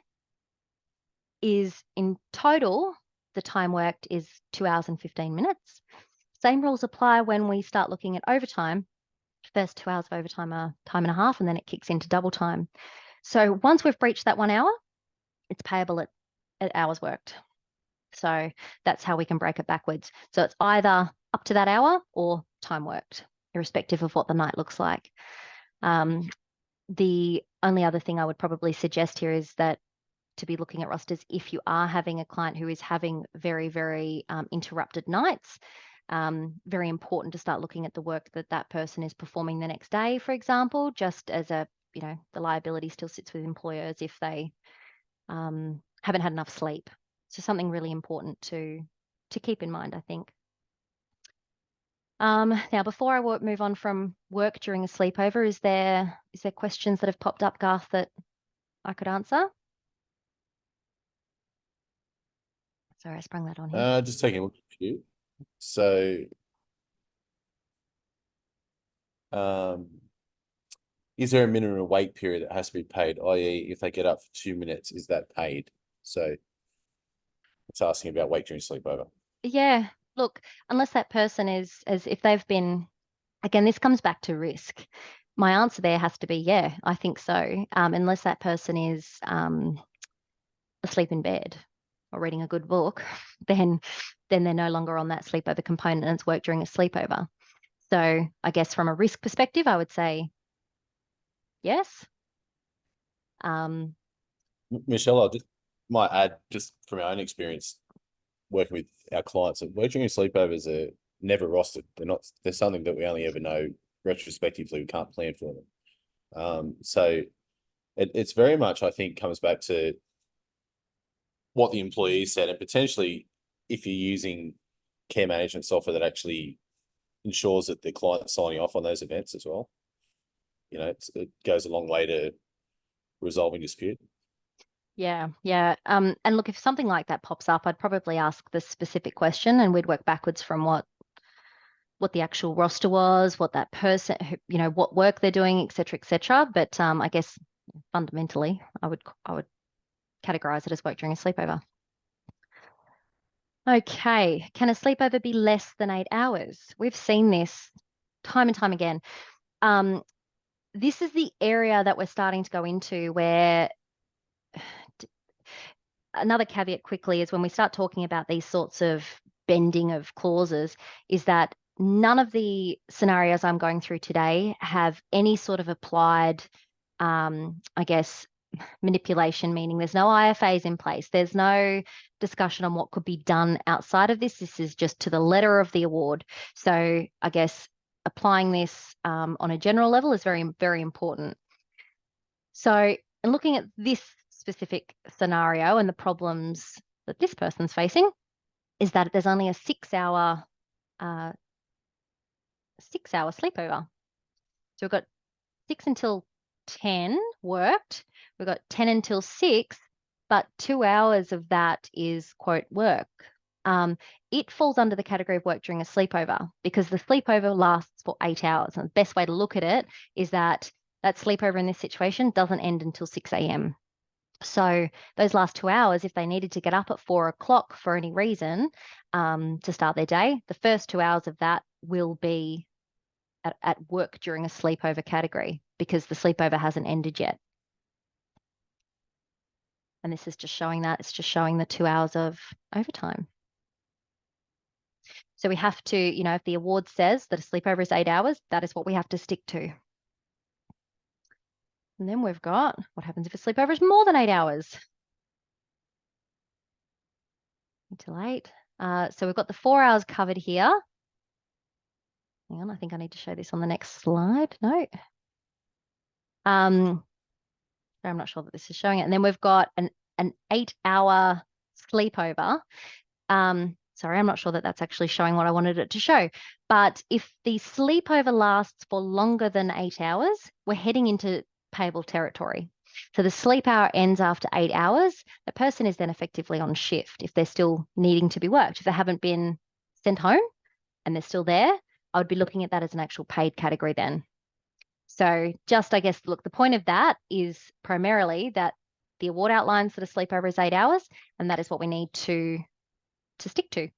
is in total, the time worked is 2 hours and 15 minutes. Same rules apply when we start looking at overtime. First 2 hours of overtime are time and a half, and then it kicks into double time. So once we've breached that 1 hour, it's payable at hours worked. So that's how we can break it backwards. So it's either up to that hour or time worked, irrespective of what the night looks like. The only other thing I would probably suggest here is that to be looking at rosters if you are having a client who is having very, very interrupted nights. Very important to start looking at the work that that person is performing the next day, for example, just as a, you know, the liability still sits with employers if they haven't had enough sleep. So something really important to keep in mind, I think. Now, before I move on from work during a sleepover, is there questions that have popped up, Garth, that I could answer. Sorry, I sprung that on here. Just taking a look at you. So, um, is there a minimum wait period that has to be paid? I.e., if they get up for 2 minutes, is that paid? So it's asking about wait during sleepover. Yeah, look, unless that person is, as if they've been, again, this comes back to risk. My answer there has to be, yeah, I think so. Unless that person is asleep in bed or reading a good book, then they're no longer on that sleepover component and it's work during a sleepover. So I guess from a risk perspective, I would say yes. Um, Michelle, I just might add, just from our own experience working with our clients, that work during sleepovers are never rostered. They're something that we only ever know retrospectively. We can't plan for them. So it's very much, I think, comes back to what the employee said, and potentially if you're using care management software that actually ensures that the client's signing off on those events as well. It goes a long way to resolving dispute. yeah, yeah. And look, if something like that pops up, I'd probably ask the specific question and we'd work backwards from what the actual roster was, what that person, what work they're doing, et cetera, et cetera. But I guess fundamentally, I would categorize it as work during a sleepover. Okay, can a sleepover be less than 8 hours? We've seen this time and time again. This is the area that we're starting to go into where another caveat quickly is when we start talking about these sorts of bending of clauses, is that none of the scenarios I'm going through today have any sort of applied, I guess, manipulation, meaning there's no IFAs in place. There's no discussion on what could be done outside of this. This is just to the letter of the award. So I guess applying this on a general level is very, very important. So in looking at this specific scenario and the problems that this person's facing is that there's only a 6 hour sleepover. So we've got 6 until 10 worked. We've got 10 until 6, but 2 hours of that is quote work. It falls under the category of work during a sleepover because the sleepover lasts for 8 hours. And the best way to look at it is that sleepover in this situation doesn't end until 6 a.m. So those last 2 hours, if they needed to get up at 4 o'clock for any reason to start their day, the first 2 hours of that will be at work during a sleepover category because the sleepover hasn't ended yet. And this is just showing that. It's just showing the 2 hours of overtime. So we have to, if the award says that a sleepover is 8 hours, that is what we have to stick to. And then we've got what happens if a sleepover is more than 8 hours? Until 8. So we've got the 4 hours covered here. Hang on, I think I need to show this on the next slide. No. I'm not sure that this is showing it. And then we've got an 8-hour sleepover. Sorry, I'm not sure that that's actually showing what I wanted it to show. But if the sleepover lasts for longer than 8 hours, we're heading into payable territory. So the sleep hour ends after 8 hours. The person is then effectively on shift if they're still needing to be worked. If they haven't been sent home and they're still there, I would be looking at that as an actual paid category then. So just, I guess, look, the point of that is primarily that the award outlines that a sleepover is 8 hours, and that is what we need to stick to.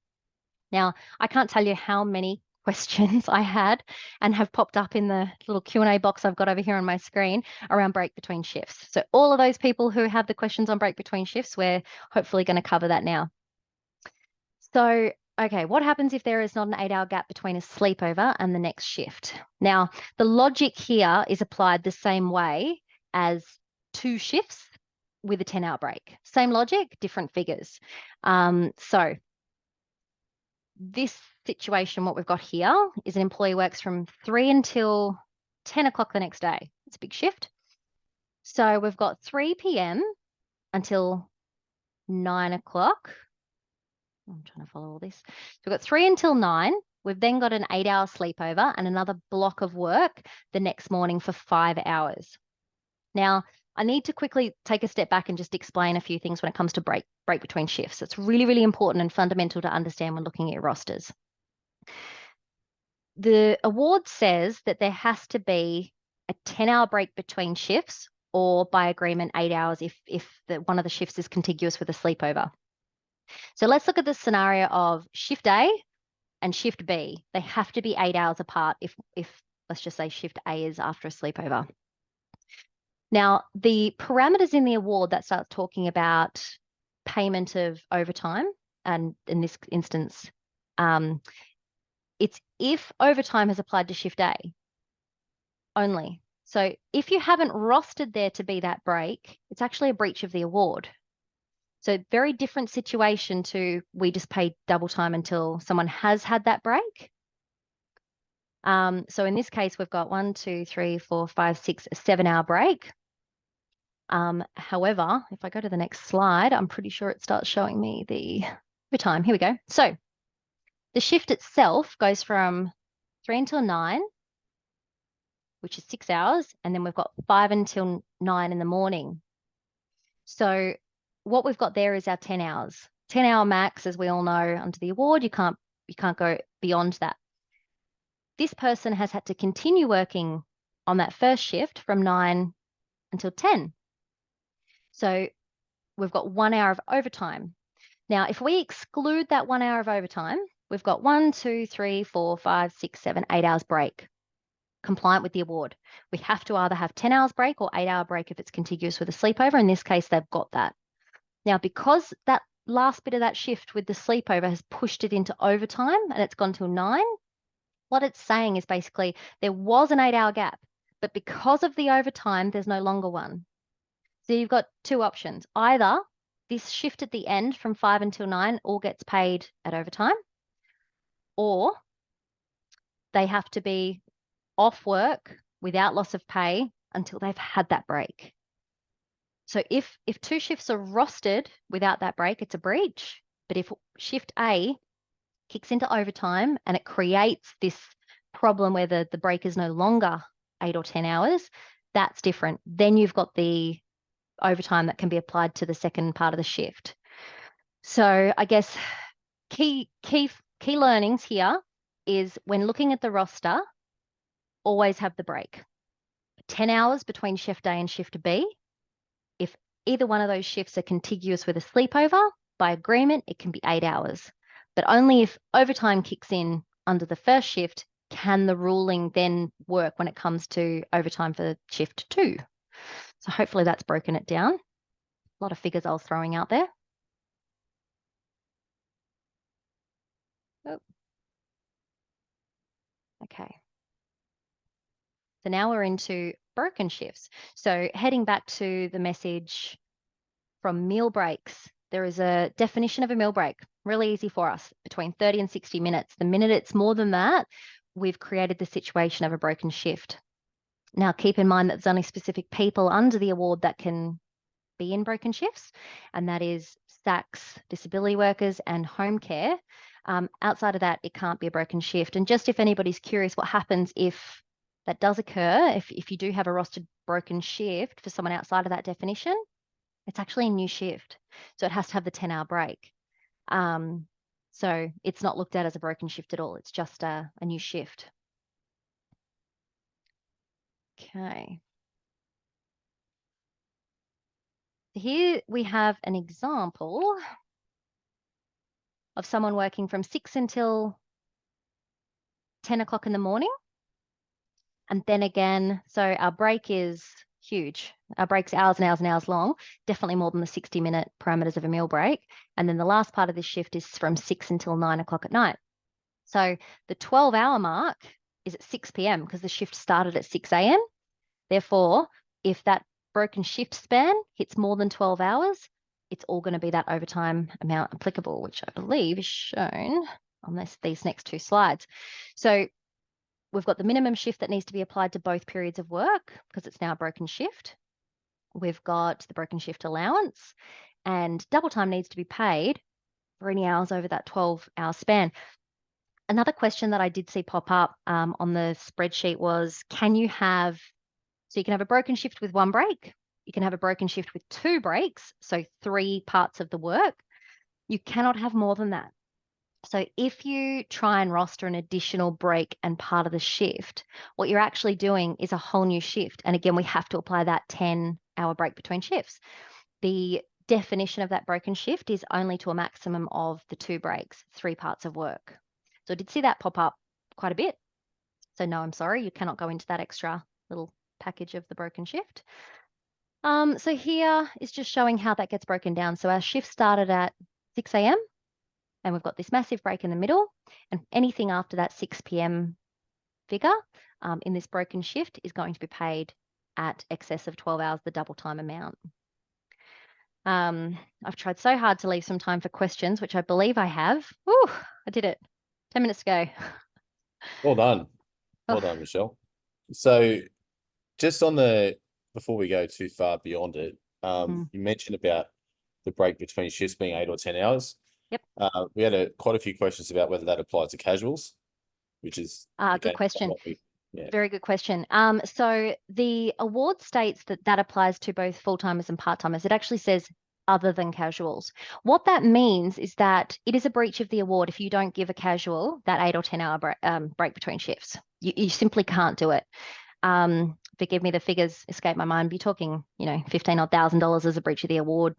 Now, I can't tell you how many questions I had and have popped up in the little Q&A box I've got over here on my screen around break between shifts. So all of those people who have the questions on break between shifts, we're hopefully going to cover that now. So, okay, what happens if there is not an 8-hour gap between a sleepover and the next shift? Now, the logic here is applied the same way as 2 shifts with a 10-hour break. Same logic, different figures. So this situation, what we've got here is an employee works from 3 until 10 o'clock the next day. It's a big shift. So we've got 3 p.m. until 9 o'clock. I'm trying to follow all this. So we've got 3 until 9. We've then got an 8-hour sleepover and another block of work the next morning for 5 hours. Now, I need to quickly take a step back and just explain a few things when it comes to break between shifts. It's really, really important and fundamental to understand when looking at your rosters. The award says that there has to be a 10-hour break between shifts, or by agreement, 8 hours if one of the shifts is contiguous with a sleepover. So let's look at the scenario of shift A and shift B. They have to be 8 hours apart if let's just say shift A is after a sleepover. Now, the parameters in the award that starts talking about payment of overtime, and in this instance, it's if overtime has applied to shift A only. So if you haven't rostered there to be that break, it's actually a breach of the award. So very different situation to we just pay double time until someone has had that break. So in this case, we've got 1, 2, 3, 4, 5, 6, 7-hour break. However, if I go to the next slide, I'm pretty sure it starts showing me the overtime. Here we go. So the shift itself goes from 3 until 9, which is 6 hours, and then we've got 5 until 9 in the morning. So what we've got there is our 10 hours. 10-hour max, as we all know, under the award, you can't go beyond that. This person has had to continue working on that first shift from 9 until 10. So we've got 1 hour of overtime. Now, if we exclude that 1 hour of overtime, we've got 1, 2, 3, 4, 5, 6, 7, 8 hours break, compliant with the award. We have to either have 10 hours break or 8-hour break if it's contiguous with a sleepover. In this case, they've got that. Now, because that last bit of that shift with the sleepover has pushed it into overtime and it's gone till 9, what it's saying is basically there was an 8-hour gap, but because of the overtime, there's no longer one. So you've got two options. Either this shift at the end from 5 until 9 all gets paid at overtime, or they have to be off work without loss of pay until they've had that break. So if 2 shifts are rostered without that break, it's a breach. But if shift A kicks into overtime and it creates this problem where the break is no longer 8 or 10 hours, that's different. Then you've got the overtime that can be applied to the second part of the shift. So I guess key learnings here is when looking at the roster, always have the break. 10 hours between shift A and shift B. If either one of those shifts are contiguous with a sleepover, by agreement, it can be 8 hours. But only if overtime kicks in under the first shift can the ruling then work when it comes to overtime for shift 2. So hopefully that's broken it down. A lot of figures I was throwing out there. Oh. Okay. So now we're into broken shifts. So heading back to the message from meal breaks, there is a definition of a meal break, really easy for us, between 30 and 60 minutes. The minute it's more than that, we've created the situation of a broken shift. Now, keep in mind that there's only specific people under the award that can be in broken shifts, and that is SACs, disability workers, and home care. Outside of that, it can't be a broken shift. And just if anybody's curious what happens if that does occur, if you do have a rostered broken shift for someone outside of that definition, it's actually a new shift. So it has to have the 10-hour break. So it's not looked at as a broken shift at all. It's just a new shift. Okay. Here we have an example of someone working from 6 until 10 o'clock in the morning. And then again, so our break is huge. Our break's hours and hours and hours long, definitely more than the 60-minute parameters of a meal break. And then the last part of this shift is from 6 until 9 o'clock at night. So the 12-hour mark is at 6 p.m. because the shift started at 6 a.m. Therefore, if that broken shift span hits more than 12 hours, it's all going to be that overtime amount applicable, which I believe is shown on these next 2 slides. So we've got the minimum shift that needs to be applied to both periods of work because it's now a broken shift. We've got the broken shift allowance, and double time needs to be paid for any hours over that 12-hour span. Another question that I did see pop up on the spreadsheet was, so you can have a broken shift with 1 break, you can have a broken shift with 2 breaks, so 3 parts of the work. You cannot have more than that. So if you try and roster an additional break and part of the shift, what you're actually doing is a whole new shift. And again, we have to apply that 10-hour break between shifts. The definition of that broken shift is only to a maximum of the 2 breaks, 3 parts of work. So I did see that pop up quite a bit. So no, I'm sorry, you cannot go into that extra little package of the broken shift. So here is just showing how that gets broken down. So our shift started at 6 a.m. and we've got this massive break in the middle, and anything after that 6 p.m. figure in this broken shift is going to be paid at excess of 12 hours, the double time amount. I've tried so hard to leave some time for questions, which I believe I have. Whew, I did it 10 minutes ago. Well done. Well done, Michelle. So just on before we go too far beyond it, you mentioned about the break between shifts being 8 or 10 hours. Yep. We had quite a few questions about whether that applies to casuals, which is Good question. Yeah. Very good question. So the award states that that applies to both full-timers and part-timers. It actually says other than casuals. What that means is that it is a breach of the award if you don't give a casual that 8 or 10-hour break between shifts. You simply can't do it. Forgive me, the figures escape my mind. Be talking, $15,000 as a breach of the award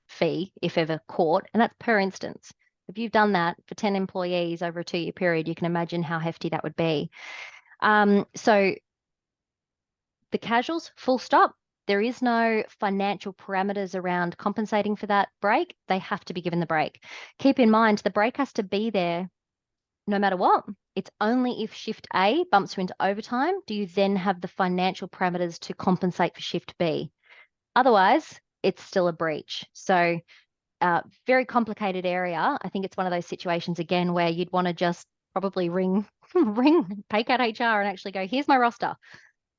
fee, if ever caught, and that's per instance. If you've done that for 10 employees over a 2-year period, you can imagine how hefty that would be. So the casuals, full stop. There is no financial parameters around compensating for that break. They have to be given the break. Keep in mind, the break has to be there no matter what. It's only if shift A bumps you into overtime do you then have the financial parameters to compensate for shift B. Otherwise, it's still a breach. So very complicated area. I think it's one of those situations, again, where you'd want to just probably ring Paycat HR and actually go, here's my roster.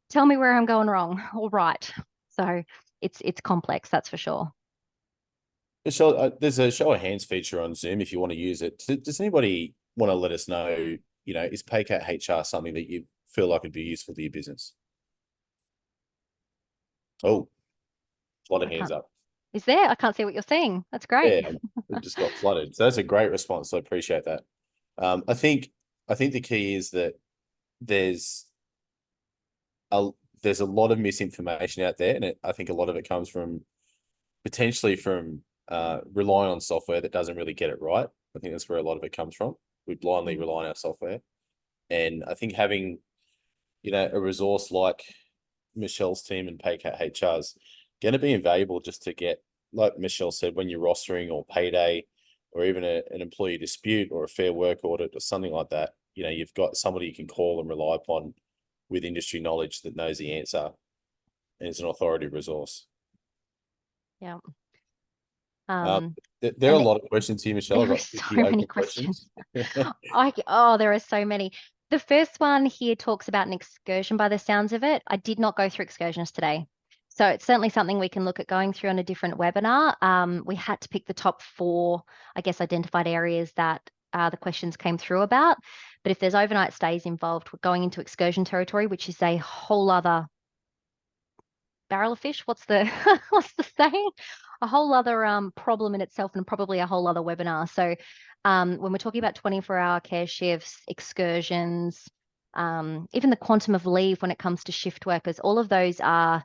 Tell me where I'm going wrong. All right. So it's complex, that's for sure. Michelle, there's a show of hands feature on Zoom if you want to use it. Does anybody want to let us know, is Paycat HR something that you feel like would be useful to your business? Oh, a lot of hands up. Is there? I can't see what you're saying. That's great. Yeah, it just got flooded. So that's a great response. So I appreciate that. I think the key is that there's a lot of misinformation out there, and I think a lot of it comes from potentially from relying on software that doesn't really get it right. I think that's where a lot of it comes from. We blindly rely on our software, and I think having a resource like Michelle's team and Paycat HR's going to be invaluable just to get, like Michelle said, when you're rostering or payday or even an employee dispute or a fair work audit or something like that, you've got somebody you can call and rely upon with industry knowledge that knows the answer and is an authority resourth. Yeah. There are a lot of questions here, Michelle. I've got so many questions. There are so many. The first one here talks about an excursion by the sounds of it. I did not go through excursions today. So it's certainly something we can look at going through on a different webinar. We had to pick the top 4, I guess, identified areas that the questions came through about. But if there's overnight stays involved, we're going into excursion territory, which is a whole other barrel of fish. What's the saying? A whole other problem in itself, and probably a whole other webinar. So when we're talking about 24-hour care shifts, excursions, even the quantum of leave when it comes to shift workers, all of those are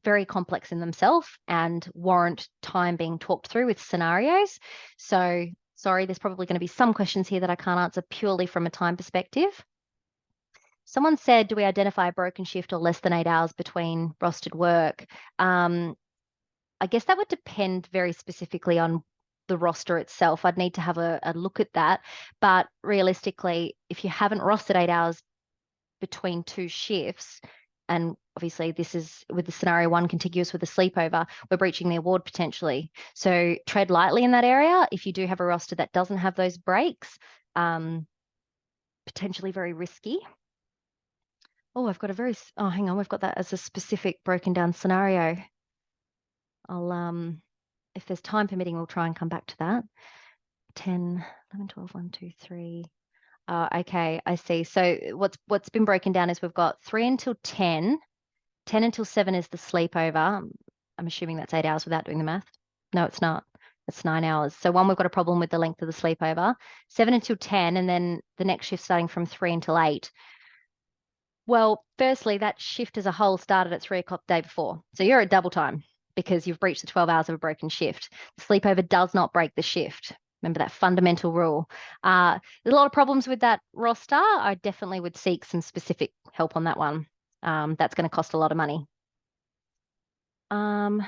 very complex in themselves and warrant time being talked through with scenarios. So sorry, there's probably going to be some questions here that I can't answer purely from a time perspective. Someone said, do we identify a broken shift or less than 8 hours between rostered work? I guess that would depend very specifically on the roster itself. I'd need to have a look at that. But realistically, if you haven't rostered 8 hours between 2 shifts, and obviously this is with the scenario 1 contiguous with a sleepover, we're breaching the award potentially. So tread lightly in that area. If you do have a roster that doesn't have those breaks, potentially very risky. Oh, I've got hang on, we've got that as a specific broken down scenario. I'll, if there's time permitting, we'll try and come back to that. 10, 11, 12, 1, 2, 3. Okay, I see. So what's been broken down is we've got 3 until 10, 10 until 7 is the sleepover. I'm assuming that's 8 hours without doing the math. No, it's not. It's 9 hours. So one, we've got a problem with the length of the sleepover. 7 until 10, and then the next shift starting from 3 until 8. Well, firstly, that shift as a whole started at 3 o'clock the day before. So you're at double time because you've breached the 12 hours of a broken shift. The sleepover does not break the shift. Remember that fundamental rule. There's a lot of problems with that roster. I definitely would seek some specific help on that one. That's going to cost a lot of money. I'm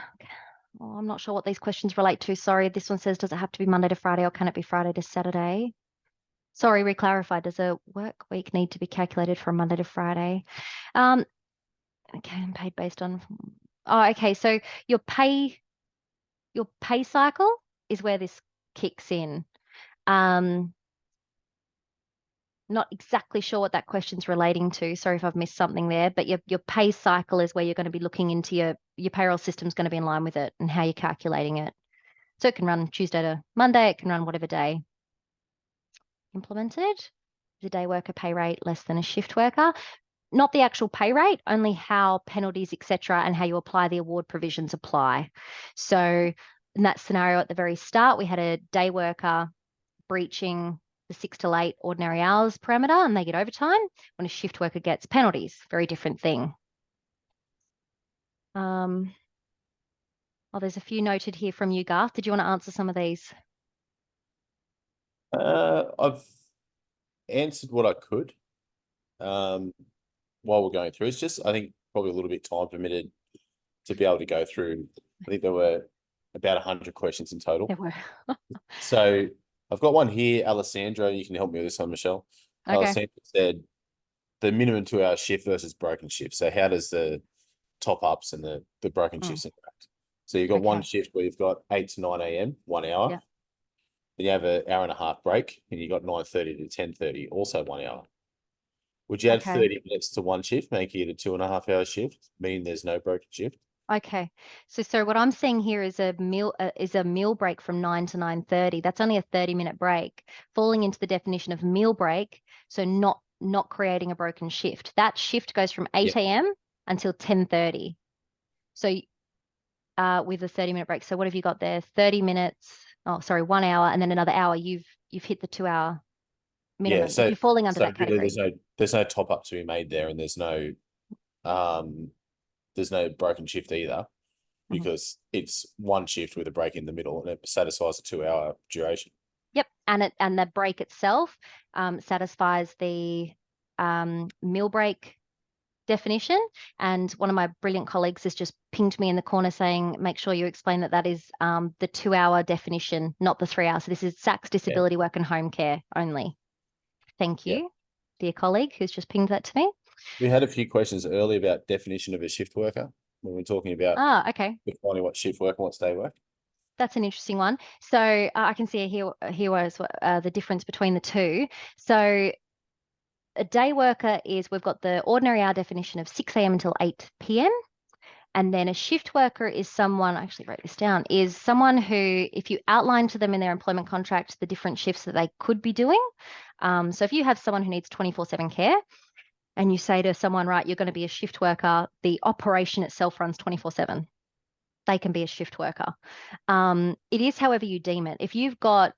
not sure what these questions relate to. Sorry, this one says, does it have to be Monday to Friday or can it be Friday to Saturday? Sorry, reclarify. Does a work week need to be calculated from Monday to Friday? Okay, I'm paid based on. Oh, okay. So your pay cycle is where this kicks in. Not exactly sure what that question's relating to. Sorry if I've missed something there, but your pay cycle is where you're going to be looking into your payroll system's going to be in line with it and how you're calculating it. So it can run Tuesday to Monday, it can run whatever day implemented. Is a day worker pay rate less than a shift worker? Not the actual pay rate, only how penalties, etc., and how you apply the award provisions apply. So in that scenario at the very start, we had a day worker breaching the 6 to 8 ordinary hours parameter and they get overtime. When a shift worker gets penalties, very different thing. Oh, there's a few noted here from you, Garth. Did you want to answer some of these? I've answered what I could while we're going through. It's just, I think, probably a little bit time permitted to be able to go through. I think there were about 100 questions in total. There were. So I've got one here, Alessandro. You can help me with this one, Michelle. Okay. Alessandro said the minimum 2-hour shift versus broken shift. So how does the top ups and the broken shifts interact? So you've got one shift where you've got 8 to 9 a.m., 1 hour. Yeah. Then you have an hour and a half break, and you've got 9:30 to 10:30, also 1 hour. Would you add 30 minutes to one shift, making it a 2.5-hour shift, meaning there's no broken shift? Okay. So what I'm seeing here is a meal break from 9 to 9:30. That's only a 30-minute break, falling into the definition of meal break. So not creating a broken shift. That shift goes from 8 a.m. until 10:30. So with a 30-minute break. So what have you got there? 30 minutes. Oh, sorry, 1 hour, and then another hour. You've hit the 2-hour minimum. Yeah, so you're falling under that really category. there's no top up to be made there, and there's no broken shift either, because it's one shift with a break in the middle, and it satisfies a 2-hour duration. Yep, and the break itself satisfies the meal break definition. And one of my brilliant colleagues has just pinged me in the corner saying, make sure you explain that is the 2-hour definition, not the 3 hours. So this is SACS disability work and home care only. Thank you, dear colleague who's just pinged that to me. We had a few questions earlier about definition of a shift worker when we're talking about defining what shift work and what's day work. That's an interesting one. So I can see here was the difference between the two. So a day worker is, we've got the ordinary hour definition of 6 a.m. until 8 p.m. And then a shift worker is someone, I actually wrote this down, is someone who, if you outline to them in their employment contract the different shifts that they could be doing. So if you have someone who needs 24/7 care and you say to someone, right, you're going to be a shift worker, the operation itself runs 24/7. They can be a shift worker. It is however you deem it. If you've got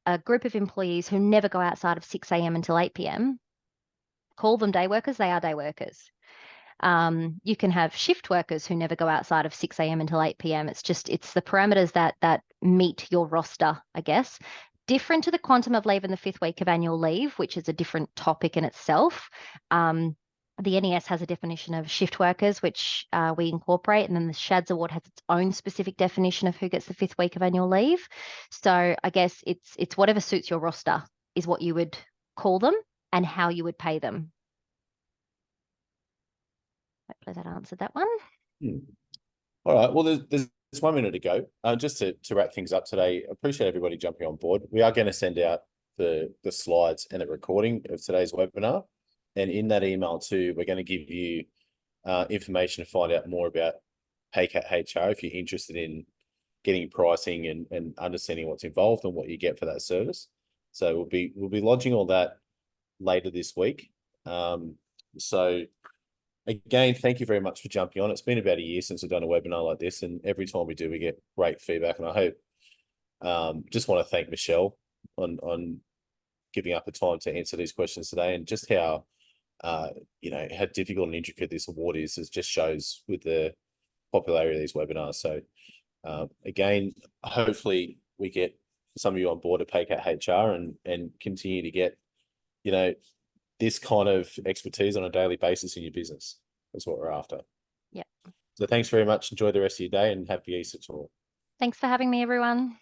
a group of employees who never go outside of 6 a.m. until 8 p.m., call them day workers, they are day workers. You can have shift workers who never go outside of 6 a.m. until 8 p.m. It's the parameters that meet your roster, I guess. Different to the quantum of leave in the 5th week of annual leave, which is a different topic in itself. The NES has a definition of shift workers, which we incorporate, and then the Schads Award has its own specific definition of who gets the 5th week of annual leave. So I guess it's whatever suits your roster is what you would call them and how you would pay them. Hopefully that answered that one. All right. Well, there's 1 minute to go. Just to wrap things up today, I appreciate everybody jumping on board. We are going to send out the slides and the recording of today's webinar. And in that email too, we're going to give you information to find out more about Paycat HR if you're interested in getting pricing and understanding what's involved and what you get for that service. So we'll be lodging all that later this week. So again, thank you very much for jumping on. It's been about a year since we've done a webinar like this, and every time we do, we get great feedback. And I hope, just want to thank Michelle on giving up the time to answer these questions today, and just how, how difficult and intricate this award is. It just shows with the popularity of these webinars. So, again, hopefully we get some of you on board at PayCat HR and continue to get, this kind of expertise on a daily basis in your business. That's what we're after. Yeah. So thanks very much. Enjoy the rest of your day and happy Easter to all. Thanks for having me, everyone.